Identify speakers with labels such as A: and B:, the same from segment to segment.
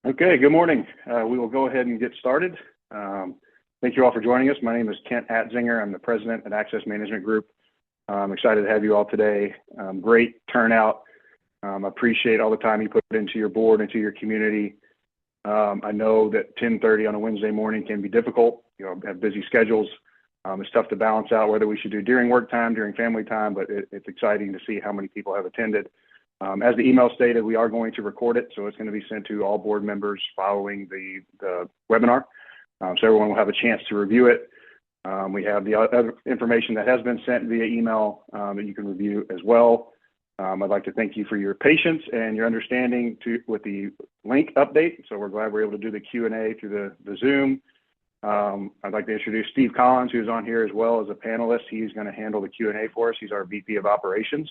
A: Okay, good morning. We will go ahead and get started. Thank you all for joining us. My name is Kent Atzinger. I'm the president at Access Management Group. I'm excited to have you all today. Great turnout. Appreciate all the time you put into your board, into your community. I know that 10:30 on a Wednesday morning can be difficult. Have busy schedules. It's tough to balance out whether we should do during work time, during family time, but it's exciting to see how many people have attended. As the email stated, we are going to record it, so it's going to be sent to all board members following the webinar. So everyone will have a chance to review it. We have the other information that has been sent via email that you can review as well. I'd like to thank you for your patience and your understanding with the link update. So we're glad we're able to do the Q&A through the Zoom. I'd like to introduce Steve Collins, who's on here as well as a panelist. He's going to handle the Q&A for us. He's our VP of Operations.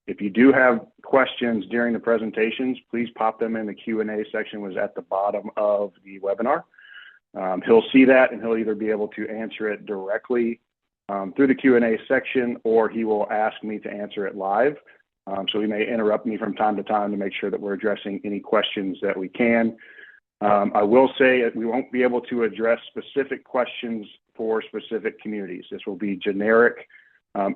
A: If you do have questions during the presentations, please pop them in the Q&A section, was at the bottom of the webinar. He'll see that and he'll either be able to answer it directly through the Q&A section, or he will ask me to answer it live. So he may interrupt me from time to time to make sure that we're addressing any questions that we can. I will say that we won't be able to address specific questions for specific communities. This will be generic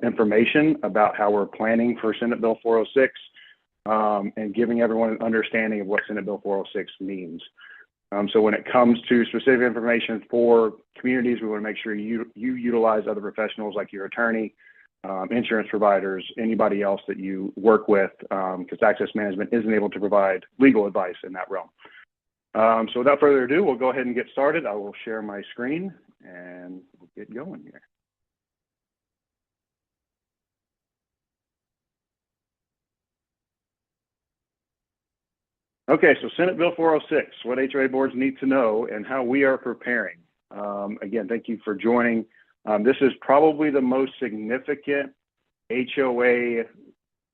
A: information about how we're planning for Senate Bill 406 and giving everyone an understanding of what Senate Bill 406 means. So when it comes to specific information for communities, we want to make sure you utilize other professionals like your attorney, insurance providers, anybody else that you work with, because Access Management isn't able to provide legal advice in that realm. So without further ado, we'll go ahead and get started. I will share my screen and we'll get going here. Okay, so Senate Bill 406, what HOA boards need to know and how we are preparing. Again, thank you for joining. This is probably the most significant HOA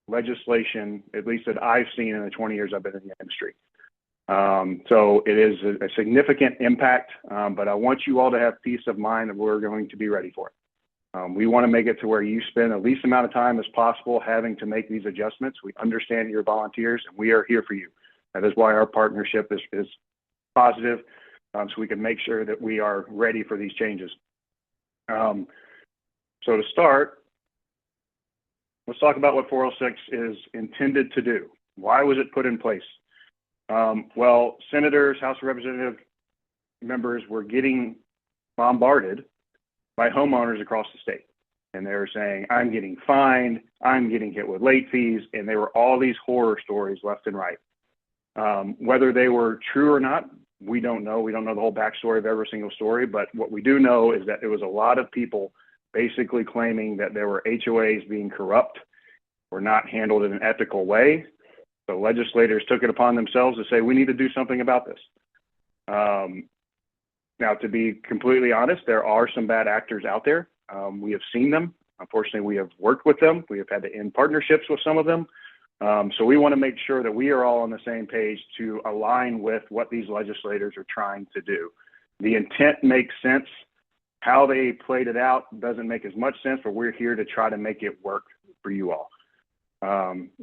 A: legislation, at least that I've seen in the 20 years I've been in the industry. So it is a significant impact, but I want you all to have peace of mind that we're going to be ready for it. We want to make it to where you spend the least amount of time as possible having to make these adjustments. We understand you're volunteers and we are here for you. That is why our partnership is positive, so we can make sure that we are ready for these changes. So to start, let's talk about what 406 is intended to do. Why was it put in place? Well, senators, House of Representative members were getting bombarded by homeowners across the state. And they were saying, I'm getting fined, I'm getting hit with late fees, and there were all these horror stories left and right. Whether they were true or not, we don't know. We don't know the whole backstory of every single story, but what we do know is that there was a lot of people basically claiming that there were HOAs being corrupt or not handled in an ethical way. So legislators took it upon themselves to say, we need to do something about this. Now, to be completely honest, there are some bad actors out there. We have seen them. Unfortunately, we have worked with them. We have had to end partnerships with some of them. So we want to make sure that we are all on the same page to align with what these legislators are trying to do. The intent makes sense. How they played it out doesn't make as much sense, but we're here to try to make it work for you all.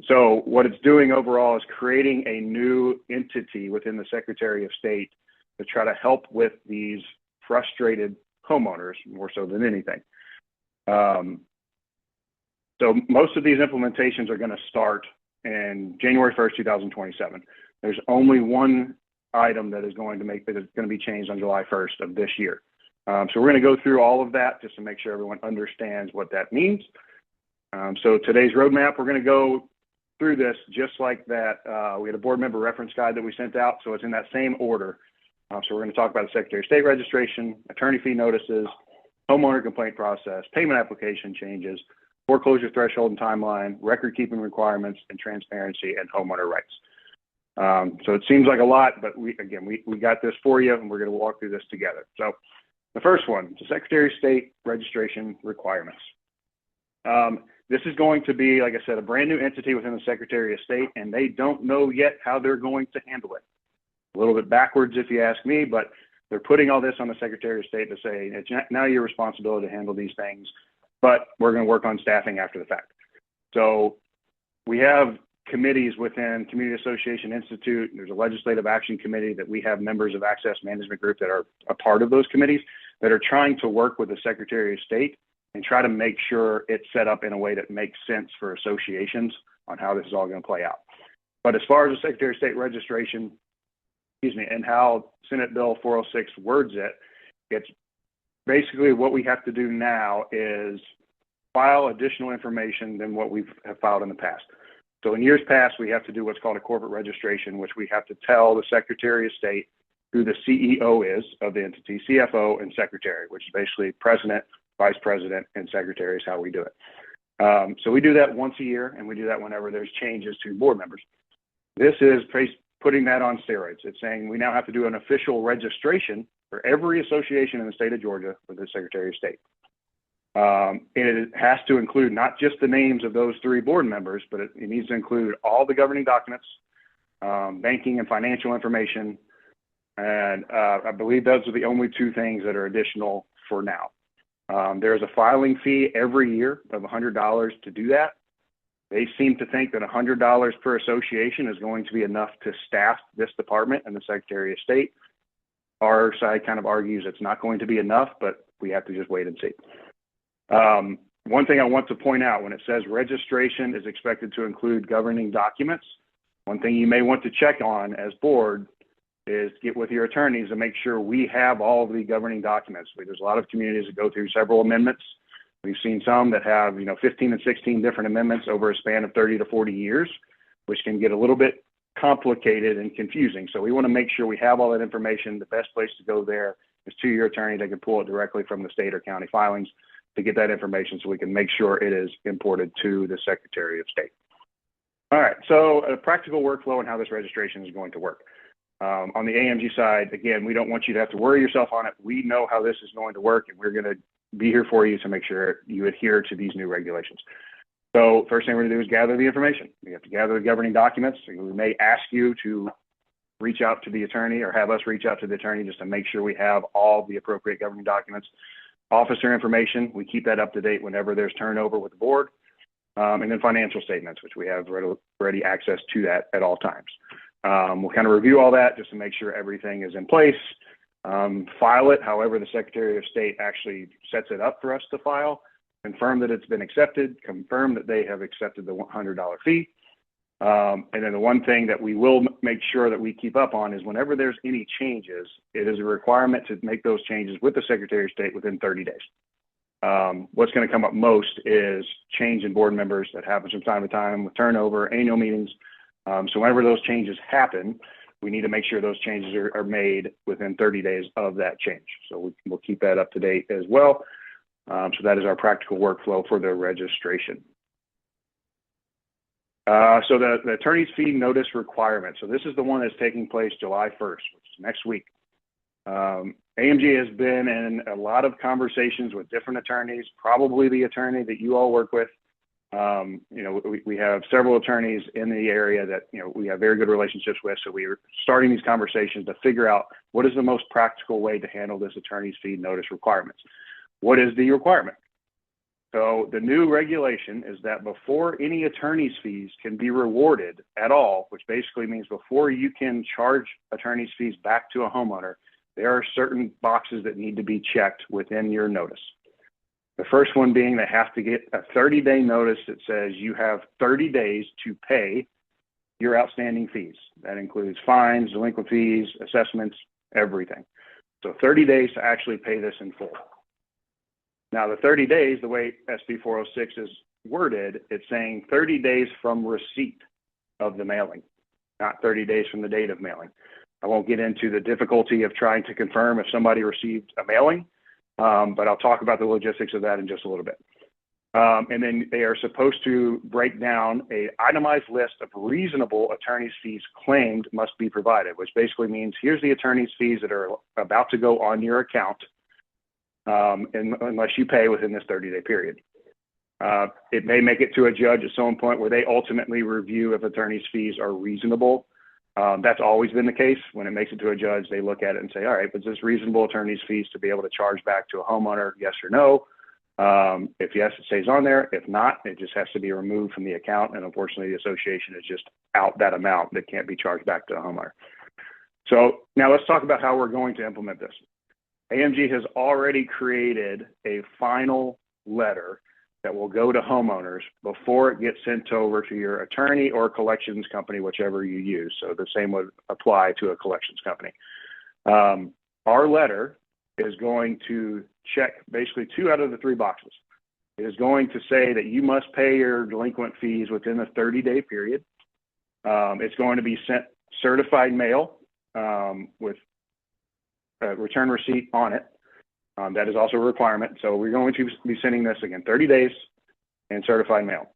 A: So what it's doing overall is creating a new entity within the Secretary of State to try to help with these frustrated homeowners more so than anything. So most of these implementations are going to start in January 1st, 2027. There's only one item that is going to be changed on July 1st of this year. So we're going to go through all of that just to make sure everyone understands what that means. So today's roadmap, we're going to go through this just like that. We had a board member reference guide that we sent out, so it's in that same order. So we're going to talk about the Secretary of State registration, attorney fee notices, homeowner complaint process, payment application changes, foreclosure threshold and timeline, record keeping requirements, and transparency and homeowner rights. So it seems like a lot, but we got this for you, and we're going to walk through this together. So the first one, the Secretary of State registration requirements. This is going to be, like I said, a brand new entity within the Secretary of State, and they don't know yet how they're going to handle it. A little bit backwards if you ask me, but they're putting all this on the Secretary of State to say, it's now your responsibility to handle these things, but we're going to work on staffing after the fact. So we have committees within Community Association Institute. There's a legislative action committee that we have members of Access Management Group that are a part of those committees that are trying to work with the Secretary of State and try to make sure it's set up in a way that makes sense for associations on how this is all going to play out. But as far as the Secretary of State registration, and how Senate Bill 406 words it, it's basically what we have to do now is file additional information than what we have filed in the past. So in years past, we have to do what's called a corporate registration, which we have to tell the Secretary of State who the CEO is of the entity, CFO and Secretary, which is basically President, Vice President, and Secretary is how we do it. So we do that once a year, and we do that whenever there's changes to board members. This is putting that on steroids. It's saying we now have to do an official registration for every association in the state of Georgia with the Secretary of State. And it has to include not just the names of those 3 board members, but it needs to include all the governing documents, banking and financial information. And I believe those are the only 2 things that are additional for now. There's a filing fee every year of $100 to do that. They seem to think that $100 per association is going to be enough to staff this department and the Secretary of State. Our side kind of argues it's not going to be enough, but we have to just wait and see. One thing I want to point out, when it says registration is expected to include governing documents, one thing you may want to check on as board is get with your attorneys to make sure we have all of the governing documents. There's a lot of communities that go through several amendments. We've seen some that have, 15 and 16 different amendments over a span of 30 to 40 years, which can get a little bit complicated and confusing. So we want to make sure we have all that information. The best place to go there is to your attorney. They can pull it directly from the state or county filings to get that information so we can make sure it is imported to the Secretary of State. All right, so a practical workflow and how this registration is going to work. On the AMG side, again, we don't want you to have to worry yourself on it. We know how this is going to work, and we're going to be here for you to make sure you adhere to these new regulations. So first thing we're going to do is gather the information. We have to gather the governing documents. We may ask you to reach out to the attorney or have us reach out to the attorney just to make sure we have all the appropriate governing documents. Officer information, we keep that up to date whenever there's turnover with the board. And then financial statements, which we have ready access to that at all times. We'll kind of review all that just to make sure everything is in place. File it however the Secretary of State actually sets it up for us to file, confirm that it's been accepted, confirm that they have accepted the $100 fee. And then the one thing that we will make sure that we keep up on is whenever there's any changes, it is a requirement to make those changes with the Secretary of State within 30 days. What's going to come up most is change in board members that happens from time to time with turnover, annual meetings. So whenever those changes happen, we need to make sure those changes are made within 30 days of that change. So we'll keep that up to date as well. So that is our practical workflow for the registration. So the attorney's fee notice requirement. So this is the one that's taking place July 1st, which is next week. AMG has been in a lot of conversations with different attorneys, probably the attorney that you all work with. We have several attorneys in the area that, we have very good relationships with. So we are starting these conversations to figure out what is the most practical way to handle this attorney's fee notice requirements. What is the requirement? So the new regulation is that before any attorney's fees can be rewarded at all, which basically means before you can charge attorney's fees back to a homeowner, there are certain boxes that need to be checked within your notice. The first one being they have to get a 30-day notice that says you have 30 days to pay your outstanding fees. That includes fines, delinquent fees, assessments, everything. So 30 days to actually pay this in full. Now the 30 days, the way SB 406 is worded, it's saying 30 days from receipt of the mailing, not 30 days from the date of mailing. I won't get into the difficulty of trying to confirm if somebody received a mailing, but I'll talk about the logistics of that in just a little bit. And then they are supposed to break down an itemized list of reasonable attorney's fees claimed must be provided, which basically means here's the attorney's fees that are about to go on your account unless you pay within this 30-day period. It may make it to a judge at some point where they ultimately review if attorney's fees are reasonable. That's always been the case. When it makes it to a judge, they look at it and say, all right, was this reasonable attorney's fees to be able to charge back to a homeowner, yes or no? If yes, it stays on there. If not, it just has to be removed from the account. And unfortunately, the association is just out that amount that can't be charged back to the homeowner. So now let's talk about how we're going to implement this. AMG has already created a final letter that will go to homeowners before it gets sent over to your attorney or collections company, whichever you use. So the same would apply to a collections company. Our letter is going to check basically 2 out of the 3 boxes. It is going to say that you must pay your delinquent fees within a 30-day period. It's going to be sent certified mail with a return receipt on it. That is also a requirement. So we're going to be sending this again 30 days and certified mail.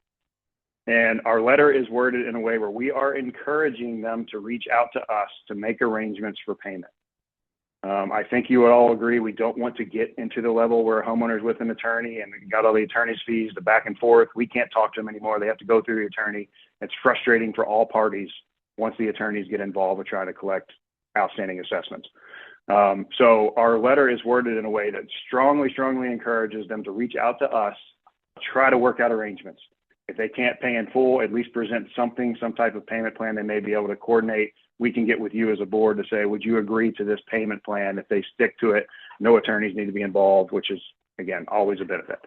A: And our letter is worded in a way where we are encouraging them to reach out to us to make arrangements for payment. I think you would all agree we don't want to get into the level where a homeowner is with an attorney and got all the attorney's fees, the back and forth. We can't talk to them anymore. They have to go through the attorney. It's frustrating for all parties once the attorneys get involved with trying to collect outstanding assessments. So our letter is worded in a way that strongly encourages them to reach out to us, try to work out arrangements. If they can't pay in full, at least present something, some type of payment plan they may be able to coordinate. We can get with you as a board to say, would you agree to this payment plan? If they stick to it, no attorneys need to be involved, which is, again, always a benefit.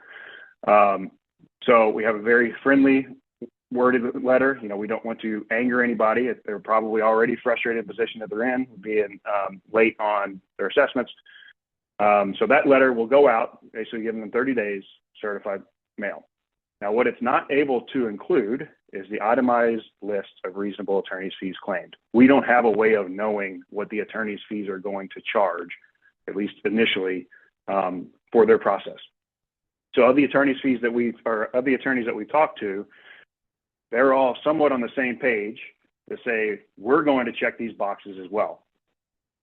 A: So we have a very friendly worded letter. You know, we don't want to anger anybody. They're probably already frustrated in the position that they're in, being late on their assessments. So that letter will go out, basically giving them 30 days certified mail. Now, what it's not able to include is the itemized list of reasonable attorney's fees claimed. We don't have a way of knowing what the attorney's fees are going to charge, at least initially, for their process. So of the attorney's fees that of the attorneys that we talked to, they're all somewhat on the same page to say, we're going to check these boxes as well.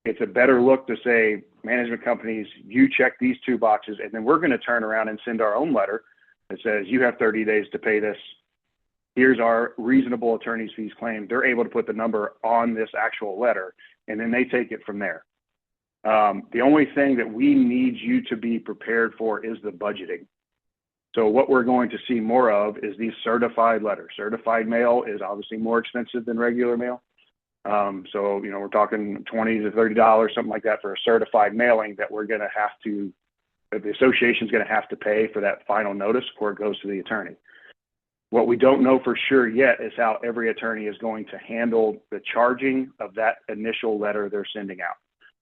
A: It's a better look to say, management companies, you check these 2 boxes, and then we're going to turn around and send our own letter that says, you have 30 days to pay this. Here's our reasonable attorney's fees claim. They're able to put the number on this actual letter, and then they take it from there. The only thing that we need you to be prepared for is the budgeting. So what we're going to see more of is these certified letters. Certified mail is obviously more expensive than regular mail. So, you know, we're talking $20 to $30, something like that for a certified mailing that we're going to have to, that the association's going to have to pay for that final notice before it goes to the attorney. What we don't know for sure yet is how every attorney is going to handle the charging of that initial letter they're sending out.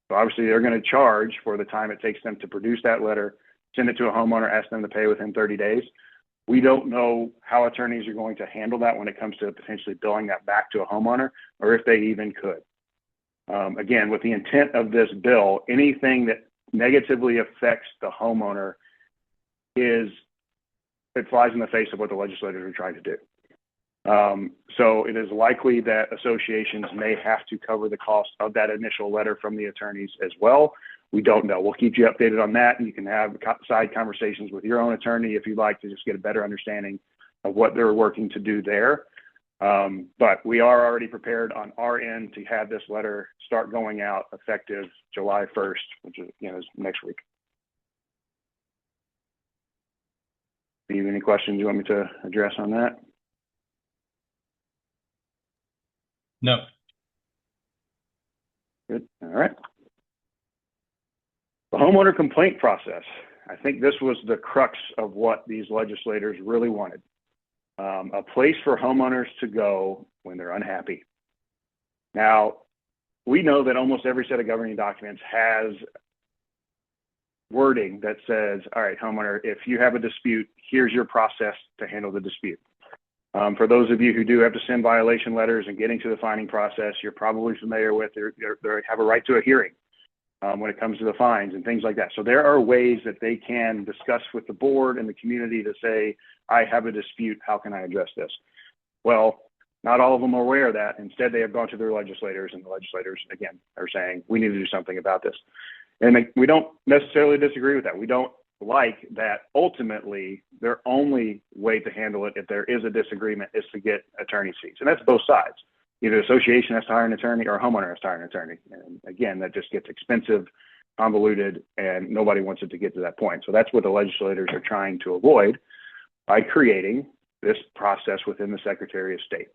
A: So obviously they're going to charge for the time it takes them to produce that letter, send it to a homeowner, ask them to pay within 30 days. We don't know how attorneys are going to handle that when it comes to potentially billing that back to a homeowner, or if they even could. Again, with the intent of this bill, anything that negatively affects the homeowner it flies in the face of what the legislators are trying to do. So it is likely that associations may have to cover the cost of that initial letter from the attorneys as well. We don't know. We'll keep you updated on that, and you can have side conversations with your own attorney if you'd like to just get a better understanding of what they're working to do there. But we are already prepared on our end to have this letter start going out effective July 1st, which is, you know, is next week. Do you have any questions you want me to address on that?
B: No.
A: Good. All right. The homeowner complaint process. I think this was the crux of what these legislators really wanted. A place for homeowners to go when they're unhappy. Now, we know that almost every set of governing documents has wording that says, all right, homeowner, if you have a dispute, here's your process to handle the dispute. For those of you who do have to send violation letters and getting to the finding process, you're probably familiar with they have a right to a hearing when it comes to the fines and things like that. So there are ways that they can discuss with the board and the community to say, I have a dispute, how can I address this? Well, not all of them are aware of that. Instead, they have gone to their legislators, and the legislators, again, are saying, we need to do something about this. And we don't necessarily disagree with that. We don't like that ultimately their only way to handle it, if there is a disagreement, is to get attorney's fees. And that's both sides. Either association has to hire an attorney or a homeowner has to hire an attorney. And again, that just gets expensive convoluted, and nobody wants it to get to that point. So that's what the legislators are trying to avoid by creating this process within the Secretary of State.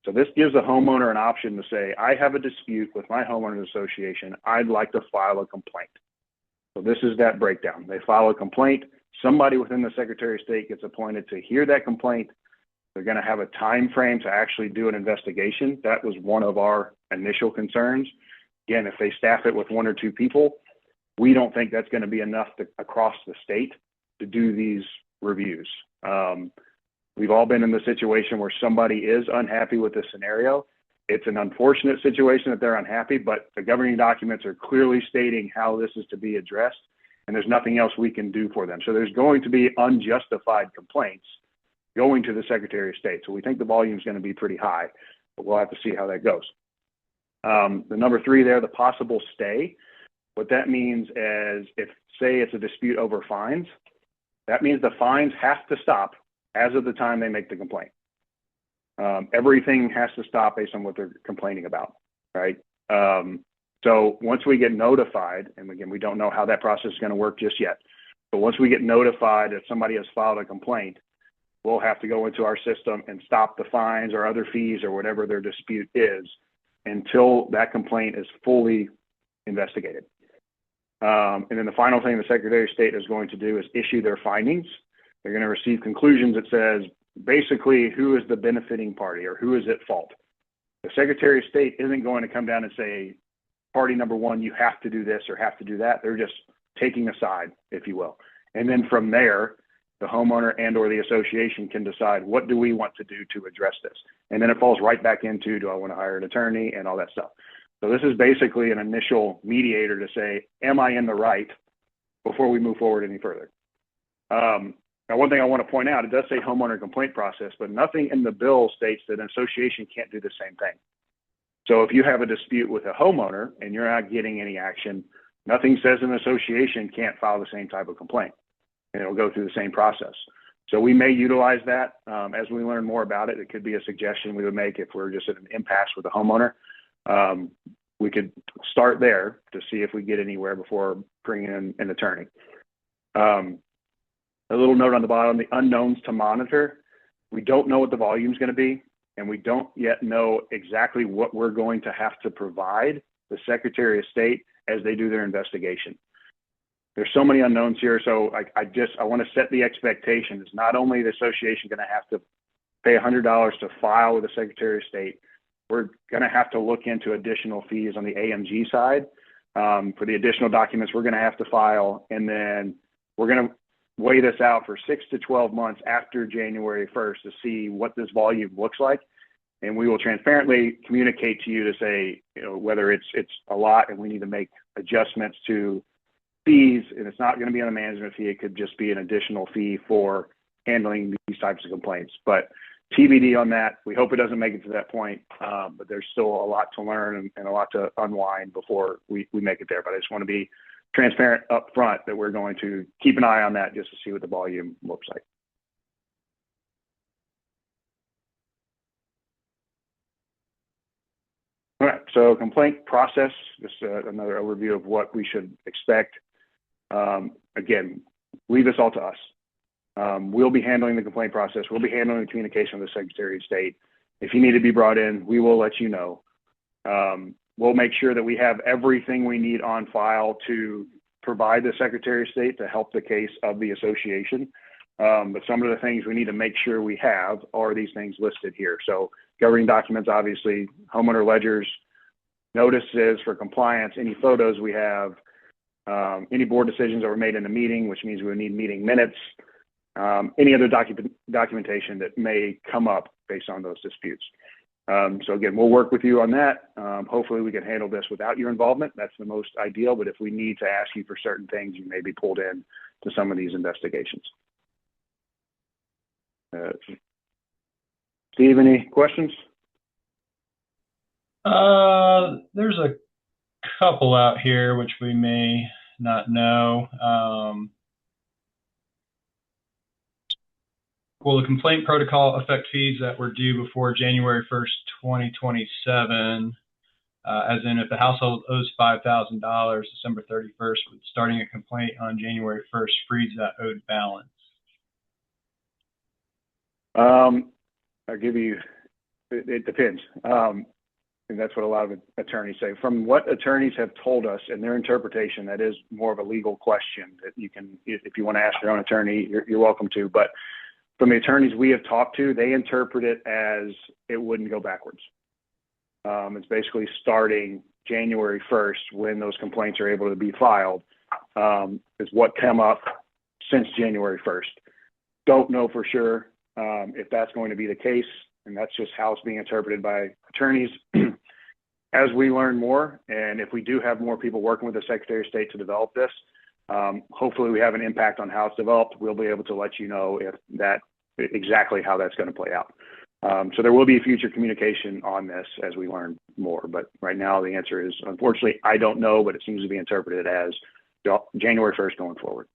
A: So this gives the homeowner an option to say, I have a dispute with my homeowners association. I'd like to file a complaint. So this is that breakdown. They file a complaint. Somebody within the Secretary of State gets appointed to hear that complaint. They're going to have a time frame to actually do an investigation. That was one of our initial concerns. Again, if they staff it with 1 or 2 people, we don't think that's going to be enough across the state to do these reviews. We've all been in the situation where somebody is unhappy with this scenario. It's an unfortunate situation that they're unhappy, but the governing documents are clearly stating how this is to be addressed, and there's nothing else we can do for them. So there's going to be unjustified complaints going to the Secretary of State. So we think the volume is going to be pretty high, but we'll have to see how that goes. The number 3 there, the possible stay. What that means is if, say, it's a dispute over fines, that means the fines have to stop as of the time they make the complaint. Everything has to stop based on what they're complaining about, right? So once we get notified, and again, we don't know how that process is going to work just yet, but once we get notified that somebody has filed a complaint, we'll have to go into our system and stop the fines or other fees or whatever their dispute is until that complaint is fully investigated. And then the final thing the Secretary of State is going to do is issue their findings. They're going to receive conclusions that says basically who is the benefiting party or who is at fault. The Secretary of State isn't going to come down and say, party number 1, you have to do this or have to do that. They're just taking a side, if you will. And then from there, the homeowner and or the association can decide what do we want to do to address this. And then it falls right back into, do I want to hire an attorney and all that stuff. So this is basically an initial mediator to say, am I in the right before we move forward any further? Now, one thing I want to point out, it does say homeowner complaint process, but nothing in the bill states that an association can't do the same thing. So if you have a dispute with a homeowner and you're not getting any action, nothing says an association can't file the same type of complaint, and it'll go through the same process. So we may utilize that as we learn more about it. It could be a suggestion we would make if we're just at an impasse with a homeowner. We could start there to see if we get anywhere before bringing in an attorney. A little note on the bottom, the unknowns to monitor. We don't know what the volume is going to be, and we don't yet know exactly what we're going to have to provide the Secretary of State as they do their investigation. There's so many unknowns here, so I want to set the expectations. Not only the association going to have to pay $100 to file with the Secretary of State, we're going to have to look into additional fees on the AMG side for the additional documents we're going to have to file, and then we're going to weigh this out for 6 to 12 months after January 1st to see what this volume looks like. And we will transparently communicate to you to say, whether it's a lot and we need to make adjustments to fees, and it's not going to be on a management fee. It could just be an additional fee for handling these types of complaints. But TBD on that. We hope it doesn't make it to that point, but there's still a lot to learn and a lot to unwind before we make it there. But I just want to be transparent up front that we're going to keep an eye on that just to see what the volume looks like. All right, so complaint process, just another overview of what we should expect. Again, leave this all to us. We'll be handling the complaint process. We'll be handling the communication with the Secretary of State. If you need to be brought in, we will let you know. We'll make sure that we have everything we need on file to provide the Secretary of State to help the case of the association. But some of the things we need to make sure we have are these things listed here. So governing documents, obviously, homeowner ledgers, notices for compliance, any photos we have, any board decisions that were made in a meeting, which means we need meeting minutes, any other documentation that may come up based on those disputes. So again, we'll work with you on that. Hopefully we can handle this without your involvement. That's the most ideal, but if we need to ask you for certain things, you may be pulled in to some of these investigations. Steve, any questions?
B: There's a couple out here which we may not know. Will the complaint protocol affect fees that were due before January 1st, 2027? as in if the household owes $5,000 December 31st, with starting a complaint on January 1st frees that owed balance?
A: I'll give you, it depends. And that's what a lot of attorneys say. From what attorneys have told us and their interpretation, that is more of a legal question that you can, if you want to ask your own attorney, you're welcome to. But from the attorneys we have talked to, they interpret it as it wouldn't go backwards. It's basically starting January 1st when those complaints are able to be filed, is what come up since January 1st. Don't know for sure if that's going to be the case, and that's just how it's being interpreted by attorneys. As we learn more, and if we do have more people working with the Secretary of State to develop this, hopefully we have an impact on how it's developed. We'll be able to let you know if that exactly how that's going to play out. So there will be future communication on this as we learn more. But right now the answer is, unfortunately, I don't know, but it seems to be interpreted as January 1st going forward.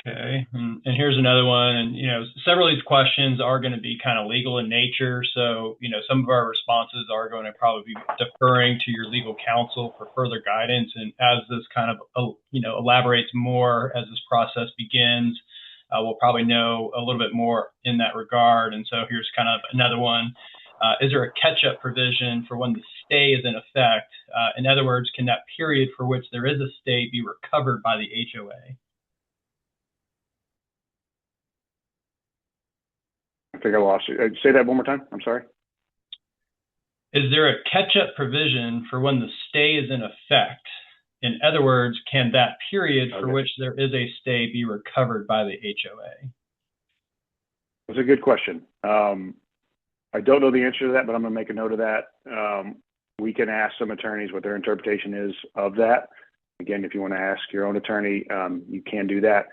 B: Okay, and here's another one. And, you know, several of these questions are going to be kind of legal in nature. So, you know, some of our responses are going to probably be deferring to your legal counsel for further guidance. And as this kind of, you know, elaborates more as this process begins, we'll probably know a little bit more in that regard. And so here's kind of another one. Is there a catch-up provision for when the stay is in effect? In other words, can that period for which there is a stay be recovered by the HOA?
A: I think I lost you. Say that one more time. I'm sorry.
B: Is there a catch-up provision for when the stay is in effect? In other words, can that period for which there is a stay be recovered by the HOA?
A: That's a good question. I don't know the answer to that, but I'm going to make a note of that. We can ask some attorneys what their interpretation is of that. Again, if you want to ask your own attorney, you can do that.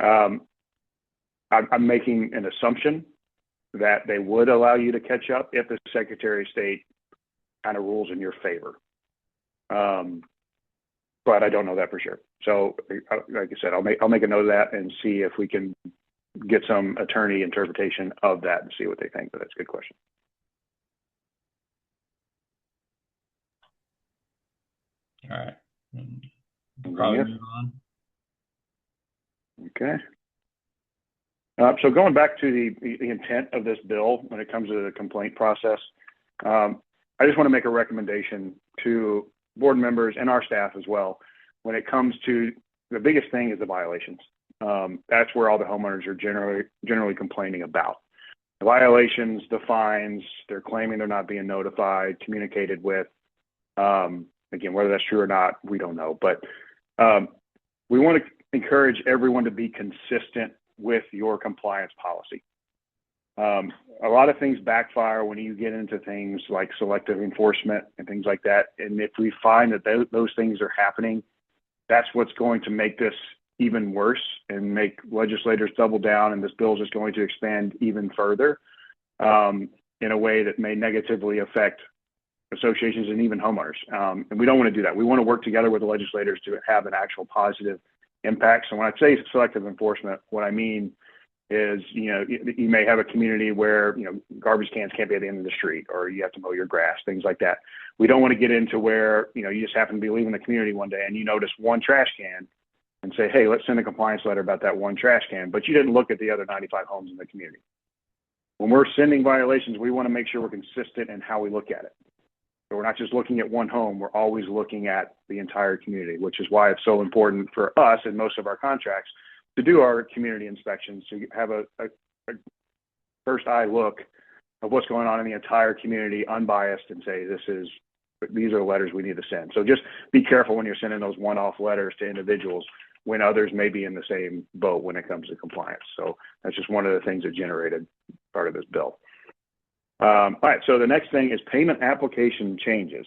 A: I'm making an assumption that they would allow you to catch up if the Secretary of State kind of rules in your favor. But I don't know that for sure. So like I said, I'll make a note of that and see if we can get some attorney interpretation of that and see what they think. But that's a good question.
B: All right. Probably move on.
A: Okay. So going back to the intent of this bill when it comes to the complaint process, I just want to make a recommendation to board members and our staff as well. When it comes to the biggest thing is the violations. That's where all the homeowners are generally complaining about. The violations, the fines, they're claiming they're not being notified, communicated with. Again, whether that's true or not, we don't know. But we want to encourage everyone to be consistent with your compliance policy. A lot of things backfire when you get into things like selective enforcement and things like that. And if we find that those things are happening, that's what's going to make this even worse and make legislators double down. And this bill is just going to expand even further in a way that may negatively affect associations and even homeowners. And we don't want to do that. We want to work together with the legislators to have an actual positive impact. So when I say selective enforcement, what I mean is, you know, you may have a community where, you know, garbage cans can't be at the end of the street, or you have to mow your grass, things like that. We don't want to get into where, you know, you just happen to be leaving the community one day and you notice one trash can and say, hey, let's send a compliance letter about that one trash can, but you didn't look at the other 95 homes in the community. When we're sending violations, we want to make sure we're consistent in how we look at it. So we're not just looking at one home, we're always looking at the entire community, which is why it's so important for us in most of our contracts to do our community inspections, to have a first eye look of what's going on in the entire community, unbiased, and say, these are the letters we need to send. So just be careful when you're sending those one-off letters to individuals when others may be in the same boat when it comes to compliance. So that's just one of the things that generated part of this bill. All right, so the next thing is payment application changes.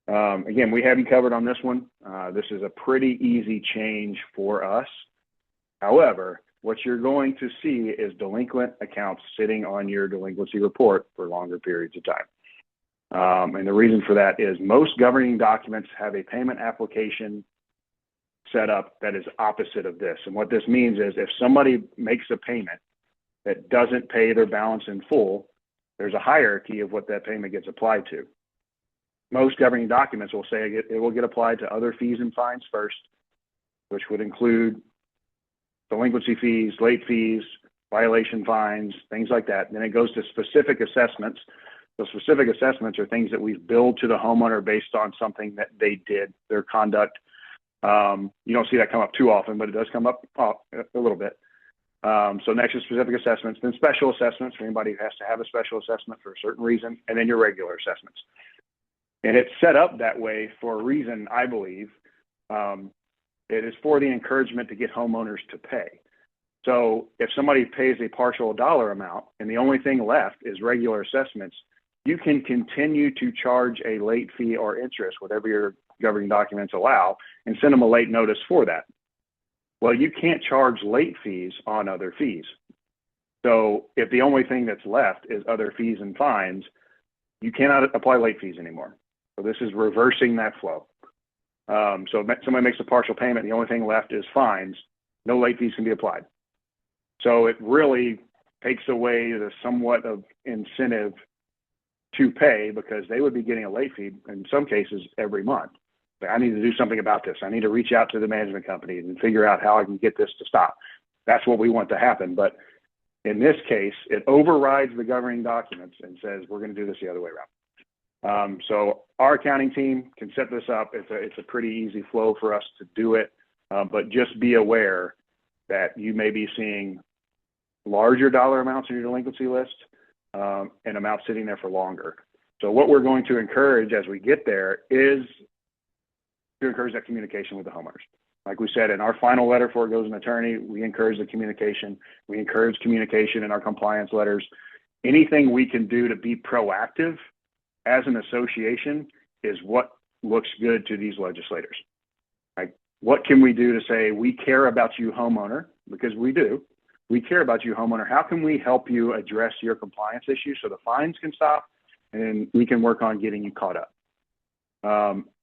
A: Again, we have you covered on this one. This is a pretty easy change for us. However, what you're going to see is delinquent accounts sitting on your delinquency report for longer periods of time. And the reason for that is most governing documents have a payment application set up that is opposite of this. And what this means is if somebody makes a payment that doesn't pay their balance in full, there's a hierarchy of what that payment gets applied to. Most governing documents will say it will get applied to other fees and fines first, which would include delinquency fees, late fees, violation fines, things like that. Then it goes to specific assessments. Those specific assessments are things that we've billed to the homeowner based on something that they did, their conduct. You don't see that come up too often, but it does come up a little bit. So next is specific assessments, then special assessments for anybody who has to have a special assessment for a certain reason, and then your regular assessments. And it's set up that way for a reason, I believe. It is for the encouragement to get homeowners to pay. So if somebody pays a partial dollar amount and the only thing left is regular assessments, you can continue to charge a late fee or interest, whatever your governing documents allow, and send them a late notice for that. Well, you can't charge late fees on other fees. So if the only thing that's left is other fees and fines, you cannot apply late fees anymore. So this is reversing that flow. So if somebody makes a partial payment, and the only thing left is fines, no late fees can be applied. So it really takes away the somewhat of incentive to pay, because they would be getting a late fee in some cases every month. But I need to do something about this. I need to reach out to the management company and figure out how I can get this to stop. That's what we want to happen. But in this case, it overrides the governing documents and says, we're going to do this the other way around. So our accounting team can set this up. It's a pretty easy flow for us to do it. But just be aware that you may be seeing larger dollar amounts on your delinquency list, and amounts sitting there for longer. So what we're going to encourage as we get there is to encourage that communication with the homeowners. Like we said, in our final letter before it goes to an attorney, we encourage the communication. We encourage communication in our compliance letters. Anything we can do to be proactive as an association is what looks good to these legislators. Like, what can we do to say, we care about you, homeowner, because we do. We care about you, homeowner. How can we help you address your compliance issues so the fines can stop and we can work on getting you caught up?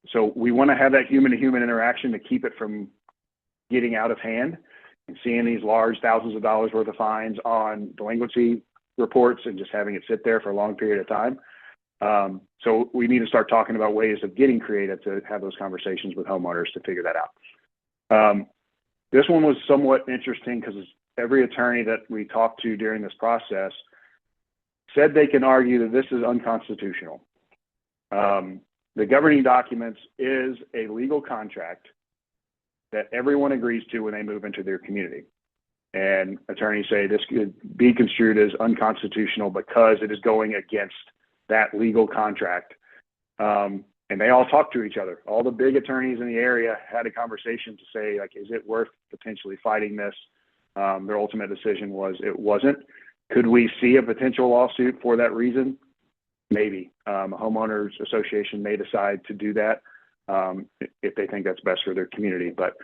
A: So we want to have that human-to-human interaction to keep it from getting out of hand and seeing these large thousands of dollars worth of fines on delinquency reports and just having it sit there for a long period of time. So we need to start talking about ways of getting creative to have those conversations with homeowners to figure that out. This one was somewhat interesting because every attorney that we talked to during this process said they can argue that this is unconstitutional. The governing documents is a legal contract that everyone agrees to when they move into their community. And attorneys say this could be construed as unconstitutional because it is going against that legal contract. And they all talked to each other. All the big attorneys in the area had a conversation to say, like, is it worth potentially fighting this? Their ultimate decision was it wasn't. Could we see a potential lawsuit for that reason? Maybe. A homeowners association may decide to do that if they think that's best for their community. But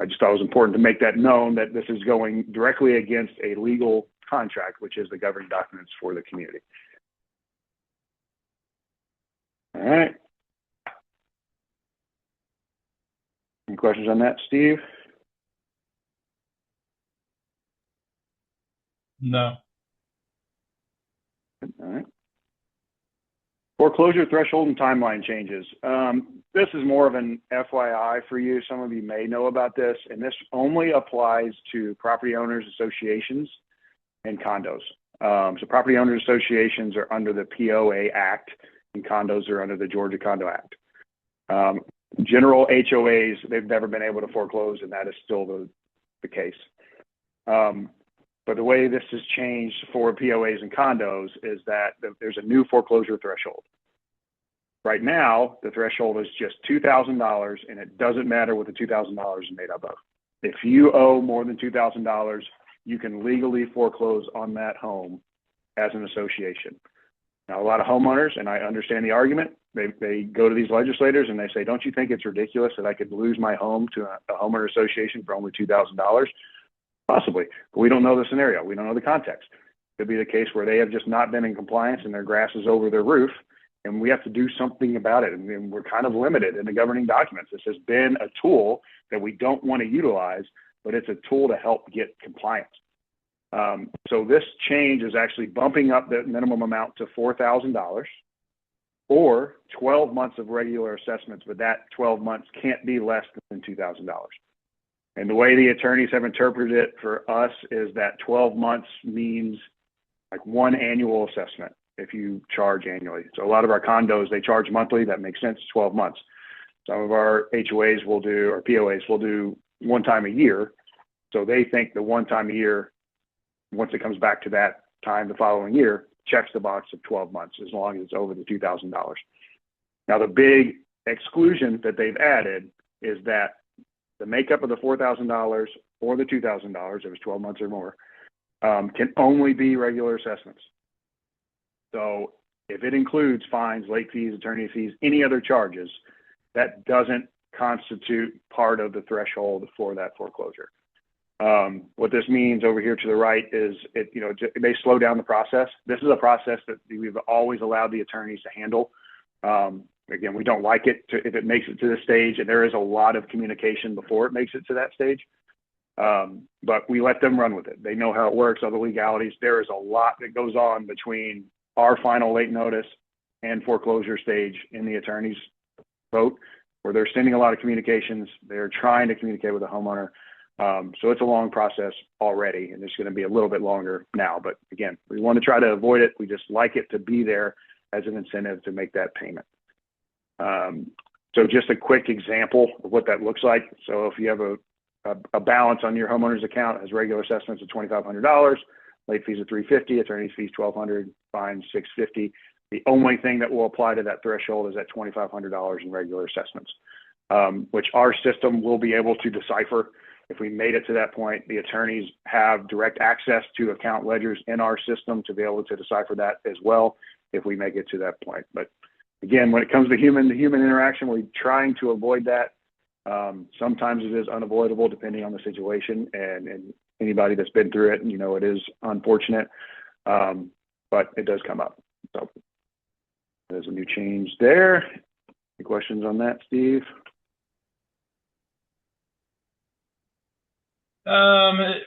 A: I just thought it was important to make that known that this is going directly against a legal contract, which is the governing documents for the community. All right. Any questions on that, Steve?
B: No.
A: All right. Foreclosure threshold and timeline changes. This is more of an FYI for you. Some of you may know about this, and this only applies to property owners associations and condos. So property owners associations are under the POA Act, and condos are under the Georgia Condo Act. General HOAs, they've never been able to foreclose, and that is still the case. But the way this has changed for POAs and condos is that there's a new foreclosure threshold. Right now, the threshold is just $2,000, and it doesn't matter what the $2,000 is made up of. If you owe more than $2,000, you can legally foreclose on that home as an association. Now, a lot of homeowners, and I understand the argument, they go to these legislators and they say, don't you think it's ridiculous that I could lose my home to a homeowner association for only $2,000? Possibly, but we don't know the scenario. We don't know the context. It could be the case where they have just not been in compliance and their grass is over their roof, and we have to do something about it. And we're kind of limited in the governing documents. This has been a tool that we don't want to utilize, but it's a tool to help get compliance. So this change is actually bumping up the minimum amount to $4,000 or 12 months of regular assessments, but that 12 months can't be less than $2,000. And the way the attorneys have interpreted it for us is that 12 months means like one annual assessment if you charge annually. So a lot of our condos, they charge monthly. That makes sense, 12 months. Some of our HOAs will do, or POAs will do one time a year. So they think the one time a year, once it comes back to that time the following year, checks the box of 12 months as long as it's over the $2,000. Now, the big exclusion that they've added is that the makeup of the $4,000 or the $2,000, if it's 12 months or more, can only be regular assessments. So if it includes fines, late fees, attorney fees, any other charges, that doesn't constitute part of the threshold for that foreclosure. What this means over here to the right is it may slow down the process. This is a process that we've always allowed the attorneys to handle. Again, we don't like it if it makes it to this stage, and there is a lot of communication before it makes it to that stage. But we let them run with it. They know how it works, all the legalities. There is a lot that goes on between our final late notice and foreclosure stage in the attorney's vote, where they're sending a lot of communications. They're trying to communicate with the homeowner. So it's a long process already, and it's going to be a little bit longer now. But again, we want to try to avoid it. We just like it to be there as an incentive to make that payment. So just a quick example of what that looks like. So if you have a balance on your homeowner's account as regular assessments of $2,500, late fees of $350, attorney's fees $1,200, fines $650. The only thing that will apply to that threshold is that $2,500 in regular assessments, which our system will be able to decipher. If we made it to that point, the attorneys have direct access to account ledgers in our system to be able to decipher that as well if we make it to that point. But again, when it comes to human interaction, we're trying to avoid that. Sometimes it is unavoidable depending on the situation, and anybody that's been through it, it is unfortunate, but it does come up. So there's a new change there. Any questions on that, Steve?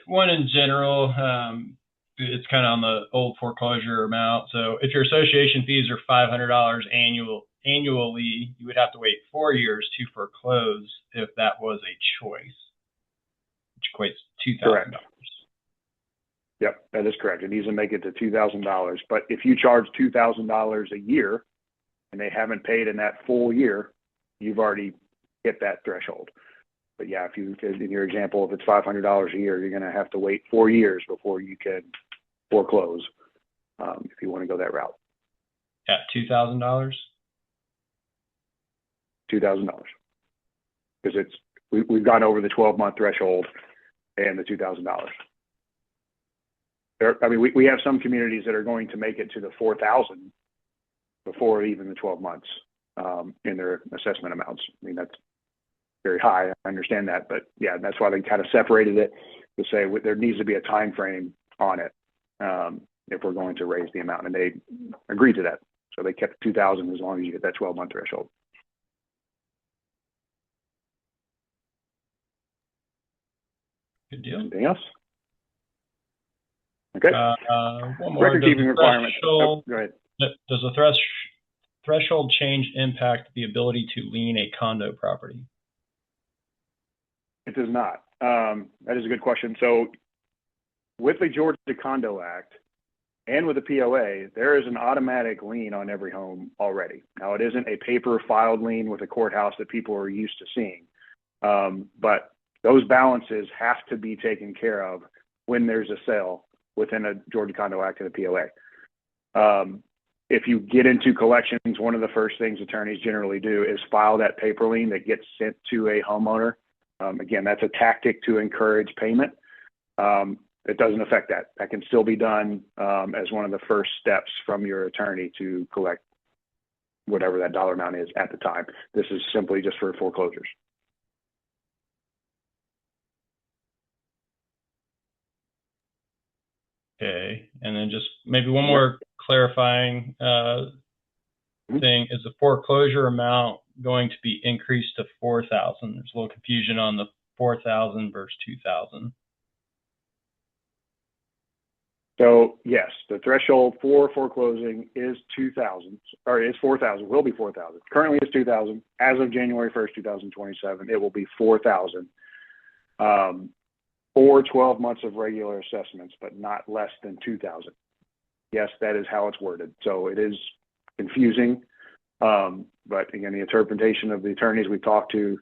B: One in general, it's kind of on the old foreclosure amount. So if your association fees are $500 annually, you would have to wait 4 years to foreclose if that was a choice, which equates to $2,000.
A: Yep, that is correct. It needs to make it to $2,000. But if you charge $2,000 a year and they haven't paid in that full year, you've already hit that threshold. But yeah, in your example, if it's $500 a year, you're going to have to wait 4 years before you can foreclose if you want to go that route.
B: At $2,000?
A: $2,000, because we've gone over the 12-month threshold and the $2,000. We have some communities that are going to make it to the $4,000 before even the 12 months in their assessment amounts. That's very high. I understand that, but yeah, that's why they kind of separated it to say there needs to be a time frame on it if we're going to raise the amount, and they agreed to that. So they kept 2,000 as long as you hit that 12-month threshold.
B: Good deal.
A: Anything else? Okay.
B: One more.
A: Recordkeeping requirements.
B: Go
A: ahead.
B: Does the threshold change impact the ability to lien a condo property?
A: It does not. That is a good question. So with the Georgia Condo Act and with the POA, there is an automatic lien on every home already. Now, it isn't a paper filed lien with a courthouse that people are used to seeing. But those balances have to be taken care of when there's a sale within a Georgia Condo Act and a POA. If you get into collections, one of the first things attorneys generally do is file that paper lien that gets sent to a homeowner. Again, that's a tactic to encourage payment. It doesn't affect that. That can still be done as one of the first steps from your attorney to collect whatever that dollar amount is at the time. This is simply just for foreclosures.
B: Okay, and then just maybe one more clarifying thing. Is the foreclosure amount going to be increased to $4,000? There's a little confusion on the $4,000 versus $2,000.
A: So yes, the threshold for foreclosing is 2,000, or is 4,000, will be 4,000. Currently it's 2,000. As of January 1st, 2027, it will be 4,000 for 12 months of regular assessments, but not less than 2,000. Yes, that is how it's worded. So it is confusing. But again, the interpretation of the attorneys we talked to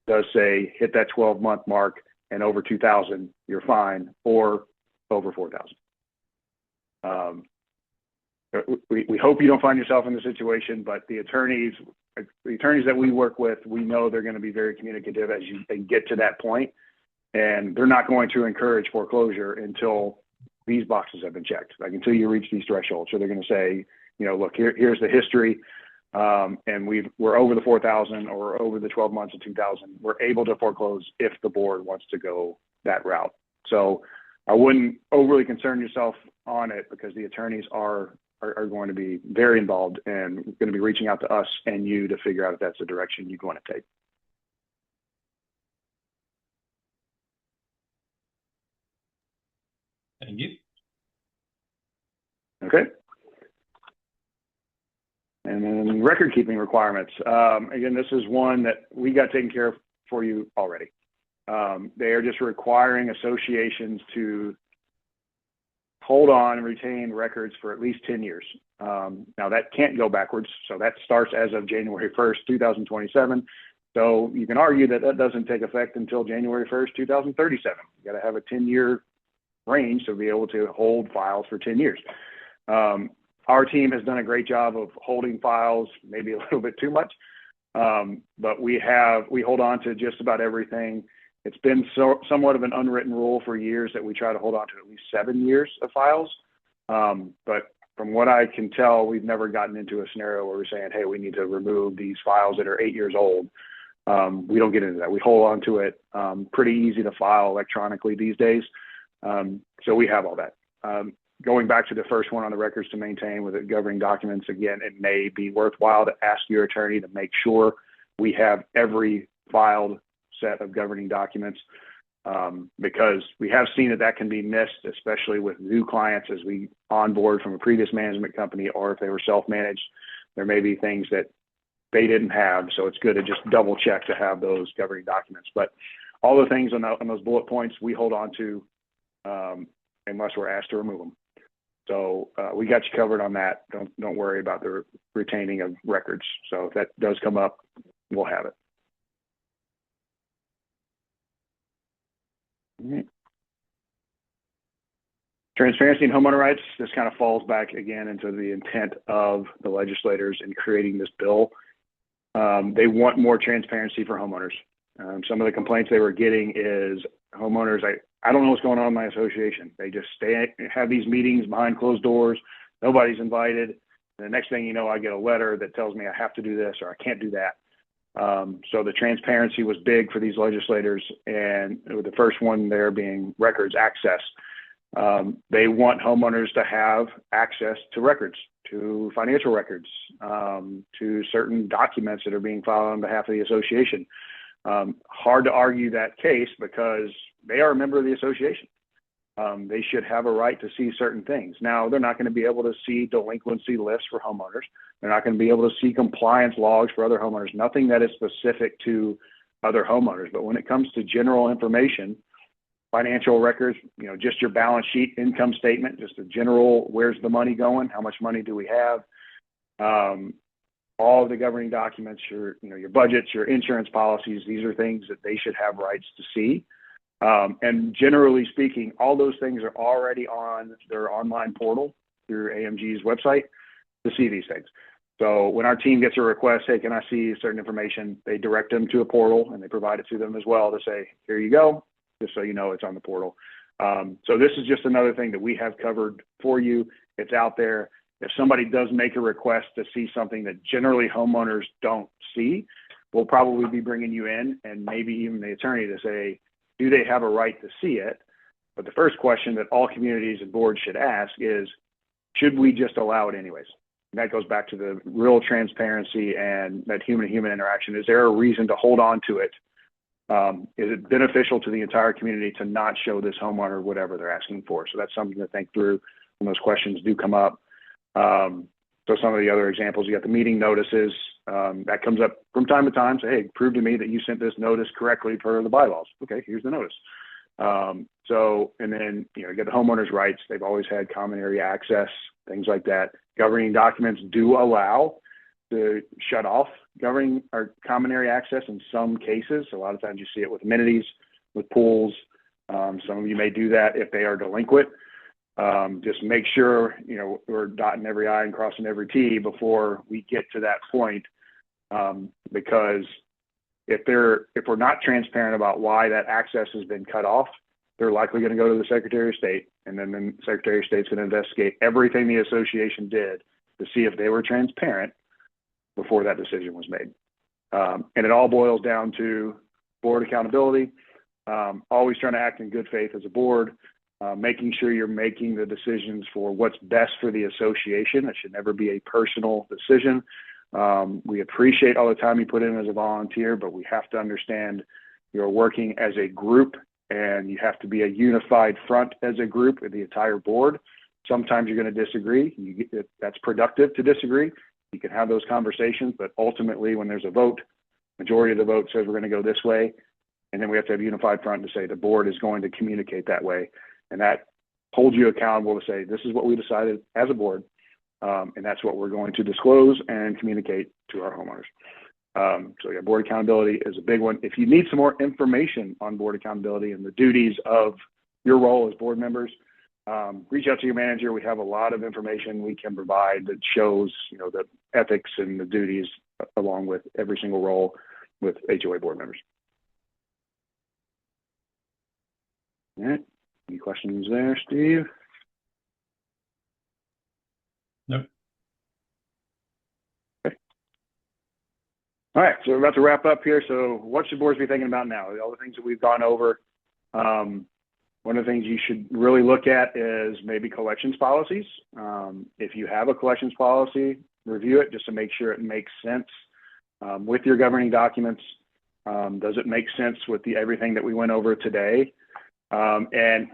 A: does say hit that 12-month mark and over 2,000, you're fine, or over 4,000. We hope you don't find yourself in the situation, but the attorneys that we work with, we know they're going to be very communicative as they get to that point, and they're not going to encourage foreclosure until these boxes have been checked, like until you reach these thresholds. So they're going to say, look, here's the history, and we're over the 4,000 or over the 12 months of 2,000. We're able to foreclose if the board wants to go that route. So I wouldn't overly concern yourself on it, because the attorneys are going to be very involved and going to be reaching out to us and you to figure out if that's the direction you want to take.
B: Thank you.
A: Okay. And then record keeping requirements. Again, this is one that we got taken care of for you already. They are just requiring associations to hold on and retain records for at least 10 years. Now that can't go backwards. So that starts as of January 1st, 2027. So you can argue that that doesn't take effect until January 1st, 2037. You got to have a 10-year range to be able to hold files for 10 years. Our team has done a great job of holding files, maybe a little bit too much, but we hold on to just about everything. It's been somewhat of an unwritten rule for years that we try to hold on to at least 7 years of files. But from what I can tell, we've never gotten into a scenario where we're saying, hey, we need to remove these files that are 8 years old. We don't get into that. We hold on to it. Pretty easy to file electronically these days. So we have all that. Going back to the first one on the records to maintain with the governing documents, again, it may be worthwhile to ask your attorney to make sure we have every filed set of governing documents, because we have seen that can be missed, especially with new clients as we onboard from a previous management company, or if they were self-managed, there may be things that they didn't have. So it's good to just double check to have those governing documents. But all the things on those bullet points we hold on to unless we're asked to remove them. So we got you covered on that. Don't worry about the retaining of records. So if that does come up, we'll have it. All right. Transparency and homeowner rights. This kind of falls back again into the intent of the legislators in creating this bill. They want more transparency for homeowners. Some of the complaints they were getting is homeowners, I don't know what's going on in my association. They just have these meetings behind closed doors. Nobody's invited. And the next thing you know, I get a letter that tells me I have to do this or I can't do that. So the transparency was big for these legislators, and the first one there being records access. They want homeowners to have access to records, to financial records, to certain documents that are being filed on behalf of the association. Hard to argue that case because they are a member of the association. They should have a right to see certain things. Now, they're not going to be able to see delinquency lists for homeowners. They're not going to be able to see compliance logs for other homeowners, nothing that is specific to other homeowners. But when it comes to general information, financial records, just your balance sheet, income statement, just a general, where's the money going? How much money do we have? All of the governing documents, your budgets, your insurance policies, these are things that they should have rights to see. And generally speaking, all those things are already on their online portal through AMG's website to see these things. So when our team gets a request, hey, can I see certain information? They direct them to a portal and they provide it to them as well to say, here you go, just so you know it's on the portal. So this is just another thing that we have covered for you. It's out there. If somebody does make a request to see something that generally homeowners don't see, we'll probably be bringing you in and maybe even the attorney to say, do they have a right to see it? But the first question that all communities and boards should ask is, should we just allow it anyways? And that goes back to the real transparency and that human-to-human interaction. Is there a reason to hold on to it? Is it beneficial to the entire community to not show this homeowner whatever they're asking for? So that's something to think through. when those questions do come up. So some of the other examples, you got the meeting notices, that comes up from time to time. Say, hey, prove to me that you sent this notice correctly per the bylaws. Okay, here's the notice. And then, you get the homeowner's rights. They've always had common area access, things like that. Governing documents do allow to shut off governing or common area access in some cases. A lot of times you see it with amenities, with pools. Some of you may do that if they are delinquent. Just make sure, we're dotting every I and crossing every T before we get to that point. Because if we're not transparent about why that access has been cut off, they're likely going to go to the Secretary of State, and then the Secretary of State's going to investigate everything the association did to see if they were transparent before that decision was made. And it all boils down to board accountability, always trying to act in good faith as a board, making sure you're making the decisions for what's best for the association. It should never be a personal decision. We appreciate all the time you put in as a volunteer, but we have to understand you're working as a group, and you have to be a unified front as a group with the entire board. Sometimes you're going to disagree. That's productive to disagree. You can have those conversations, but ultimately when there's a vote, majority of the vote says we're going to go this way. And then we have to have a unified front to say the board is going to communicate that way. And that holds you accountable to say, this is what we decided as a board. And that's what we're going to disclose and communicate to our homeowners. So yeah, board accountability is a big one. If you need some more information on board accountability and the duties of your role as board members, reach out to your manager. We have a lot of information we can provide that shows, the ethics and the duties along with every single role with HOA board members. All right. Any questions there, Steve?
B: Nope.
A: Okay. All right, so we're about to wrap up here. So what should boards be thinking about now? All the things that we've gone over. One of the things you should really look at is maybe collections policies. If you have a collections policy, review it just to make sure it makes sense with your governing documents. Does it make sense with everything that we went over today? And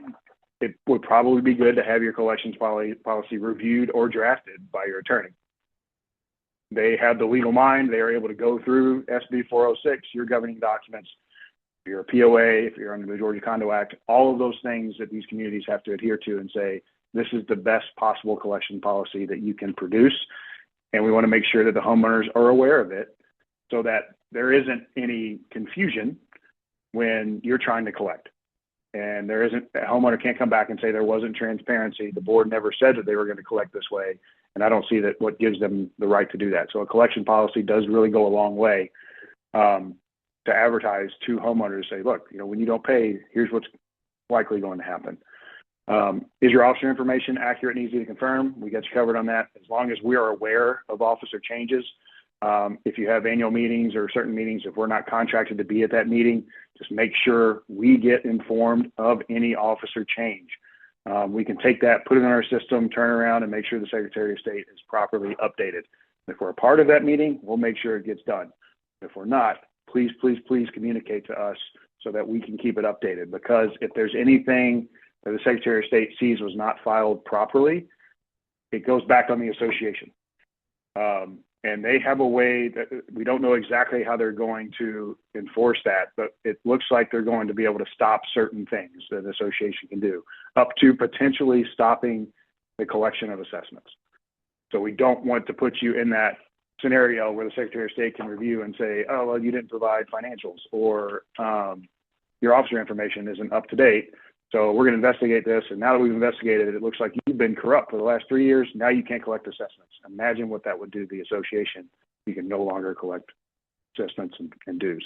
A: it would probably be good to have your collections policy reviewed or drafted by your attorney. They have the legal mind. They are able to go through SB 406, your governing documents. If you're a POA, if you're under the Georgia Condo Act, all of those things that these communities have to adhere to and say, this is the best possible collection policy that you can produce. And we want to make sure that the homeowners are aware of it so that there isn't any confusion when you're trying to collect. And a homeowner can't come back and say there wasn't transparency. The board never said that they were going to collect this way. And I don't see that what gives them the right to do that. So a collection policy does really go a long way to advertise to homeowners, say, look, when you don't pay, here's what's likely going to happen. Is your officer information accurate and easy to confirm? We got you covered on that. As long as we are aware of officer changes, if you have annual meetings or certain meetings, if we're not contracted to be at that meeting, just make sure we get informed of any officer change. We can take that, put it in our system, turn around and make sure the Secretary of State is properly updated. If we're a part of that meeting, we'll make sure it gets done. If we're not, please, please, please communicate to us so that we can keep it updated. Because if there's anything that the Secretary of State sees was not filed properly, it goes back on the association. And they have a way that we don't know exactly how they're going to enforce that, but it looks like they're going to be able to stop certain things that the association can do, up to potentially stopping the collection of assessments. So we don't want to put you in that scenario where the Secretary of State can review and say, oh, well, you didn't provide financials, or your officer information isn't up to date. So we're going to investigate this. And now that we've investigated it, it looks like you've been corrupt for the last 3 years. Now you can't collect assessments. Imagine what that would do to the association. You can no longer collect assessments and dues.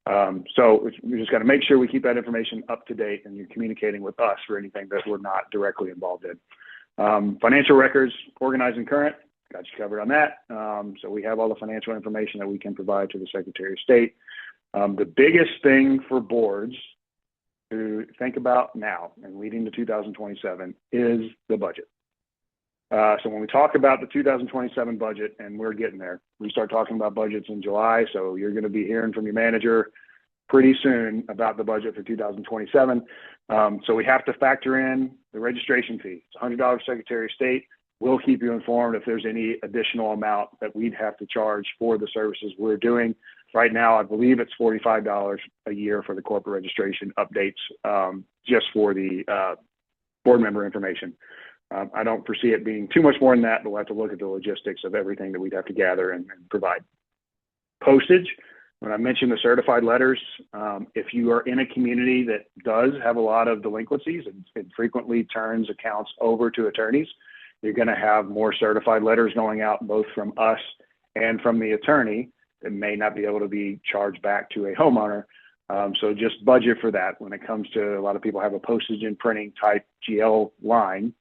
A: So we just got to make sure we keep that information up to date and you're communicating with us for anything that we're not directly involved in. Financial records, organized and current, got you covered on that. So we have all the financial information that we can provide to the Secretary of State. The biggest thing for boards to think about now and leading to 2027 is the budget. So when we talk about the 2027 budget, and we're getting there, we start talking about budgets in July. So you're going to be hearing from your manager pretty soon about the budget for 2027. So we have to factor in the registration fee. It's $100 Secretary of State. We'll keep you informed if there's any additional amount that we'd have to charge for the services we're doing. Right now, I believe it's $45 a year for the corporate registration updates, just for the board member information. I don't foresee it being too much more than that, but we'll have to look at the logistics of everything that we'd have to gather and provide. Postage, when I mentioned the certified letters, if you are in a community that does have a lot of delinquencies and frequently turns accounts over to attorneys, you're going to have more certified letters going out, both from us and from the attorney, that may not be able to be charged back to a homeowner. So just budget for that when it comes to, a lot of people have a postage and printing type GL line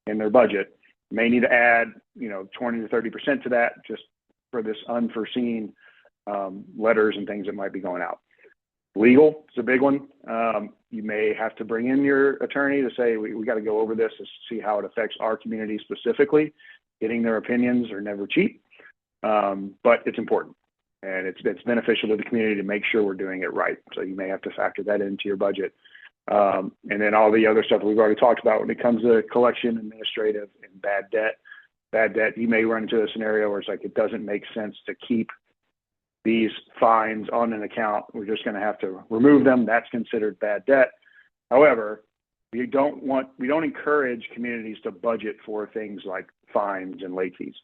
A: in their budget. You may need to add, 20 to 30% to that, just for this unforeseen letters and things that might be going out. Legal is a big one. You may have to bring in your attorney to say, we got to go over this to see how it affects our community specifically. Getting their opinions are never cheap, but it's important. And it's beneficial to the community to make sure we're doing it right. So you may have to factor that into your budget. And then all the other stuff we've already talked about when it comes to collection, administrative, and bad debt. Bad debt, you may run into a scenario where it's like, it doesn't make sense to keep these fines on an account. We're just going to have to remove them. That's considered bad debt. However, we don't encourage communities to budget for things like fines and late fees.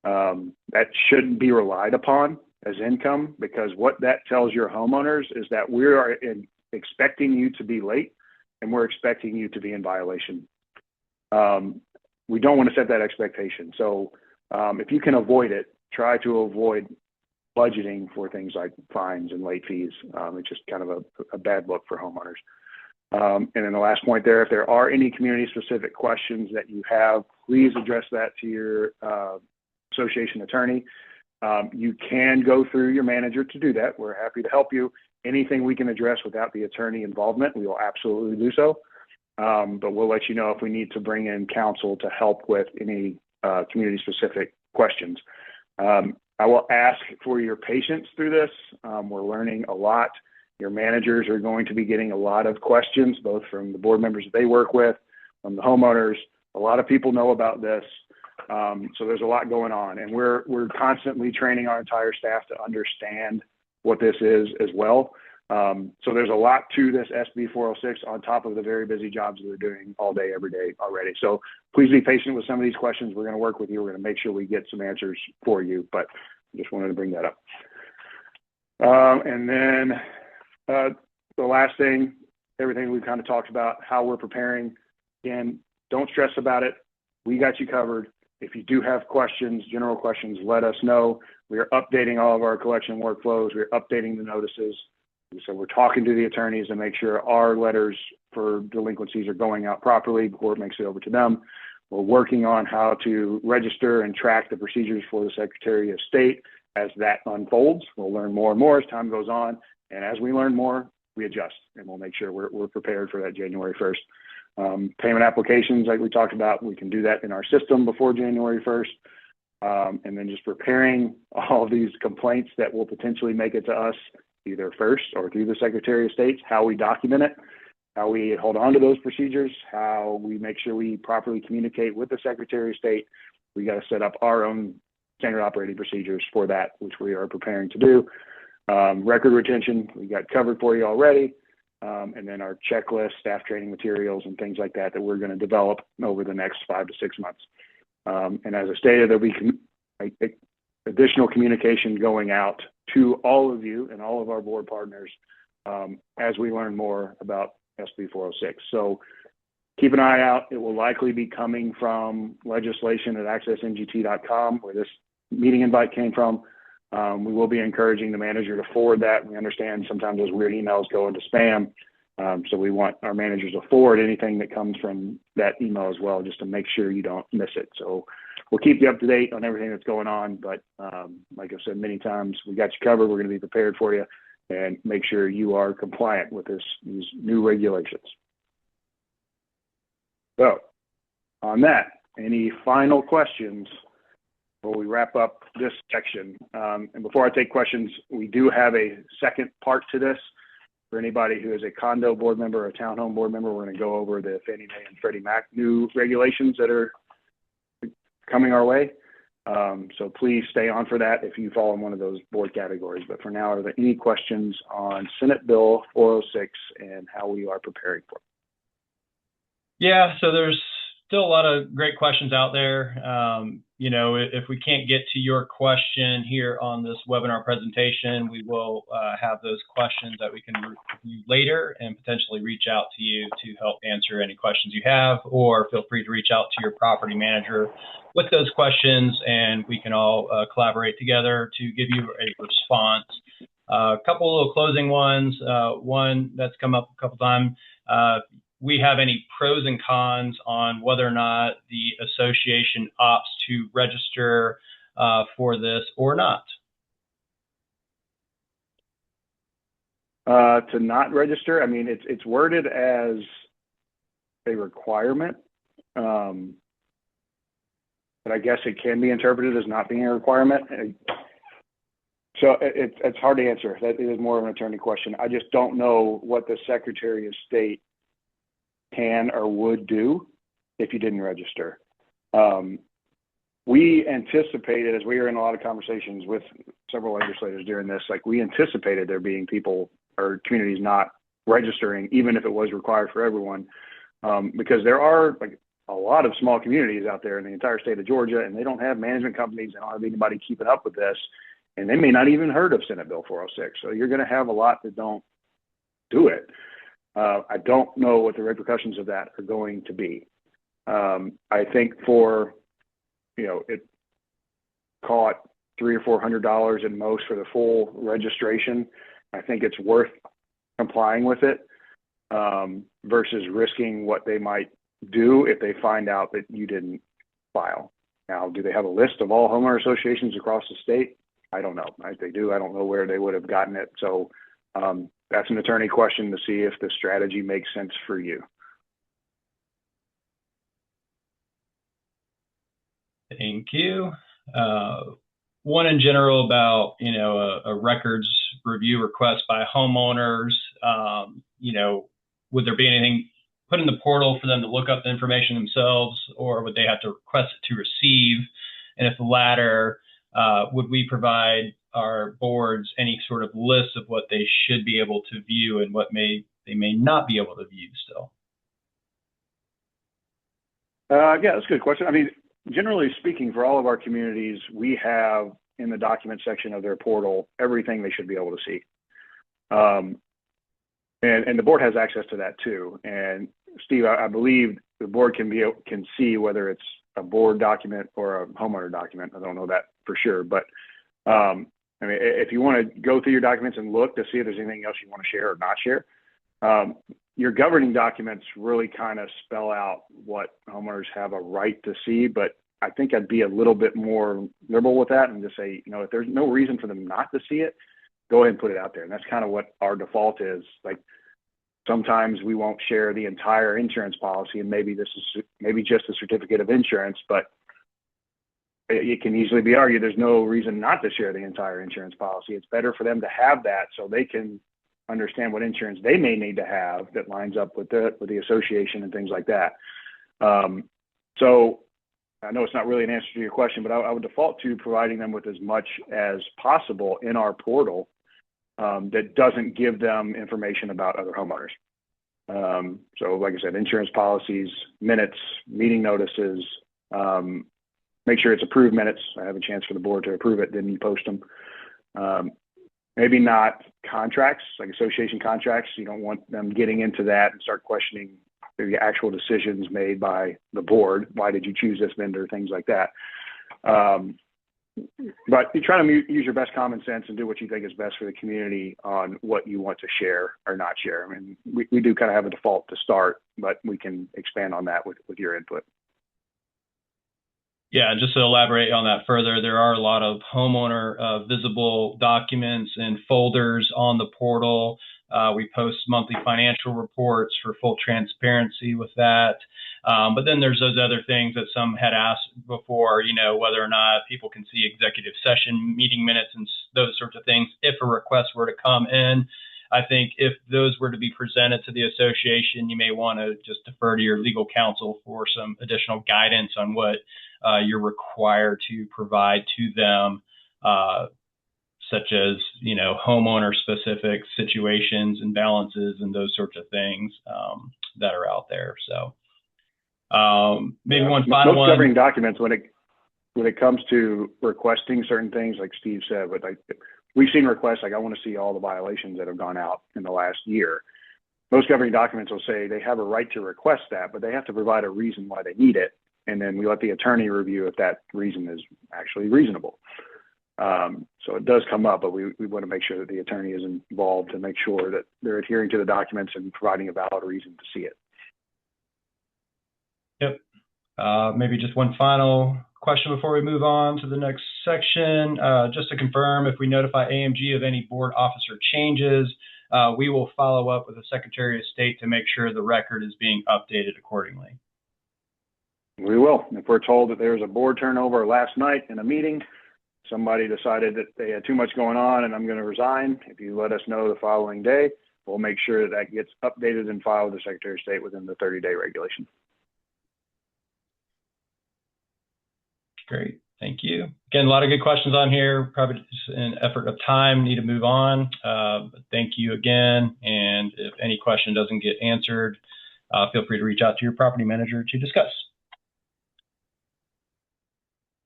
A: That shouldn't be relied upon as income, because what that tells your homeowners is that we are expecting you to be late and we're expecting you to be in violation. We don't want to set that expectation. So if you can avoid it, try to avoid budgeting for things like fines and late fees. It's just kind of a bad look for homeowners. And then the last point there, if there are any community specific questions that you have, please address that to your association attorney. You can go through your manager to do that. We're happy to help you. Anything we can address without the attorney involvement, we will absolutely do so. But we'll let you know if we need to bring in counsel to help with any community specific questions. I will ask for your patience through this. We're learning a lot. Your managers are going to be getting a lot of questions, both from the board members that they work with, from the homeowners. A lot of people know about this. So there's a lot going on, and we're constantly training our entire staff to understand what this is as well. So there's a lot to this SB 406 on top of the very busy jobs that they're doing all day, every day already. So please be patient with some of these questions. We're going to work with you. We're going to make sure we get some answers for you, but I just wanted to bring that up. And then the last thing, everything we've kind of talked about, how we're preparing. Again, don't stress about it. We got you covered. If you do have questions, general questions, let us know. We are updating all of our collection workflows. We're updating the notices. So we're talking to the attorneys to make sure our letters for delinquencies are going out properly before it makes it over to them. We're working on how to register and track the procedures for the Secretary of State as that unfolds. We'll learn more and more as time goes on. And as we learn more, we adjust, and we'll make sure we're prepared for that January 1st. Payment applications, like we talked about, we can do that in our system before January 1st. And then just preparing all of these complaints that will potentially make it to us, either first or through the Secretary of State, how we document it, how we hold on to those procedures, how we make sure we properly communicate with the Secretary of State. We got to set up our own standard operating procedures for that, which we are preparing to do. Record retention, we got covered for you already. And then our checklist, staff training materials, and things like that we're going to develop over the next 5 to 6 months. And as I stated, there'll be additional communication going out to all of you and all of our board partners as we learn more about SB 406. So keep an eye out. It will likely be coming from legislation@accessngt.com, where this meeting invite came from. We will be encouraging the manager to forward that. We understand sometimes those weird emails go into spam. So we want our managers to forward anything that comes from that email as well, just to make sure you don't miss it. So we'll keep you up to date on everything that's going on. But like I've said many times, we got you covered. We're going to be prepared for you and make sure you are compliant with these new regulations. So on that, any final questions before we wrap up this section? And before I take questions, we do have a second part to this. For anybody who is a condo board member or a townhome board member, we're going to go over the Fannie Mae and Freddie Mac new regulations that are coming our way. So please stay on for that if you fall in one of those board categories. But for now, are there any questions on Senate Bill 406 and how we are preparing for it?
B: Yeah, so there's still a lot of great questions out there. You know, if we can't get to your question here on this webinar presentation, we will have those questions that we can review later and potentially reach out to you to help answer any questions you have, or feel free to reach out to your property manager with those questions, and we can all collaborate together to give you a response. A couple little closing ones. One that's come up a couple times. We have any pros and cons on whether or not the association opts to register for this or not?
A: To not register, I mean, it's worded as a requirement, but I guess it can be interpreted as not being a requirement. So it's hard to answer. That is more of an attorney question. I just don't know what the Secretary of State can or would do if you didn't register. We anticipated, as we were in a lot of conversations with several legislators during this, like we anticipated there being people or communities not registering, even if it was required for everyone, because there are like a lot of small communities out there in the entire state of Georgia, and they don't have management companies, they don't have anybody keeping up with this, and they may not even heard of Senate Bill 406. So you're going to have a lot that don't do it. I don't know what the repercussions of that are going to be. I think for, it call it $300 or $400 at most for the full registration. I think it's worth complying with it versus risking what they might do if they find out that you didn't file. Now, do they have a list of all homeowner associations across the state? I don't know. If they do, I don't know where they would have gotten it. So that's an attorney question to see if the strategy makes sense for you.
B: Thank you. One in general about, a records review request by homeowners. Would there be anything put in the portal for them to look up the information themselves, or would they have to request it to receive? And if the latter, would we provide our boards any sort of list of what they should be able to view and what they may not be able to view still?
A: Yeah, that's a good question. I mean, generally speaking, for all of our communities, we have in the document section of their portal everything they should be able to see. And the board has access to that too. And Steve, I believe the board can see whether it's a board document or a homeowner document. I don't know that for sure, but I mean, if you want to go through your documents and look to see if there's anything else you want to share or not share, your governing documents really kind of spell out what homeowners have a right to see. But I think I'd be a little bit more liberal with that and just say, if there's no reason for them not to see it, go ahead and put it out there. And that's kind of what our default is. Like sometimes we won't share the entire insurance policy, and maybe just a certificate of insurance, but it can easily be argued there's no reason not to share the entire insurance policy. It's better for them to have that so they can understand what insurance they may need to have that lines up with the association and things like that. So I know it's not really an answer to your question, but I would default to providing them with as much as possible in our portal that doesn't give them information about other homeowners. So like I said, insurance policies, minutes, meeting notices, make sure it's approved minutes. I have a chance for the board to approve it, then you post them. Maybe not contracts, like association contracts. You don't want them getting into that and start questioning the actual decisions made by the board. Why did you choose this vendor? Things like that. But you try to use your best common sense and do what you think is best for the community on what you want to share or not share. I mean, we do kind of have a default to start, but we can expand on that with your input.
B: Yeah, just to elaborate on that further, there are a lot of homeowner visible documents and folders on the portal. We post monthly financial reports for full transparency with that. But then there's those other things that some had asked before, whether or not people can see executive session meeting minutes and those sorts of things if a request were to come in. I think if those were to be presented to the association, you may want to just defer to your legal counsel for some additional guidance on what you're required to provide to them, such as, homeowner specific situations and balances and those sorts of things that are out there. So maybe one final
A: most
B: one.
A: governing documents, when it comes to requesting certain things, like Steve said, but we've seen requests like, I want to see all the violations that have gone out in the last year. Most governing documents will say they have a right to request that, but they have to provide a reason why they need it. And then we let the attorney review if that reason is actually reasonable. So it does come up, but we want to make sure that the attorney is involved to make sure that they're adhering to the documents and providing a valid reason to see it.
B: Yep. Maybe just one final question before we move on to the next section. Just to confirm, if we notify AMG of any board officer changes, we will follow up with the Secretary of State to make sure the record is being updated accordingly.
A: We will. If we're told that there was a board turnover last night in a meeting, somebody decided that they had too much going on and I'm going to resign, if you let us know the following day, we'll make sure that gets updated and filed with the Secretary of State within the 30-day regulation.
B: Great. Thank you. Again, a lot of good questions on here. Probably just an effort of time, need to move on. But thank you again. And if any question doesn't get answered, feel free to reach out to your property manager to discuss.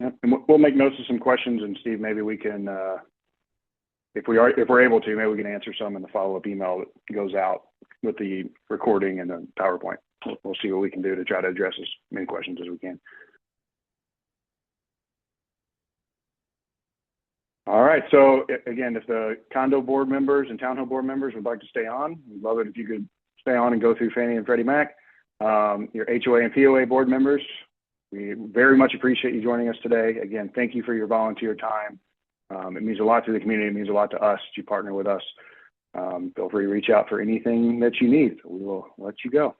A: And we'll make notes of some questions, and Steve, maybe we can, if we're able to, maybe we can answer some in the follow-up email that goes out with the recording and the PowerPoint. We'll see what we can do to try to address as many questions as we can. All right. So again, if the condo board members and townhome board members would like to stay on, we'd love it if you could stay on and go through Fannie and Freddie Mac. Your HOA and POA board members, we very much appreciate you joining us today. Again, thank you for your volunteer time. It means a lot to the community. It means a lot to us that you partner with us. Feel free to reach out for anything that you need. We will let you go.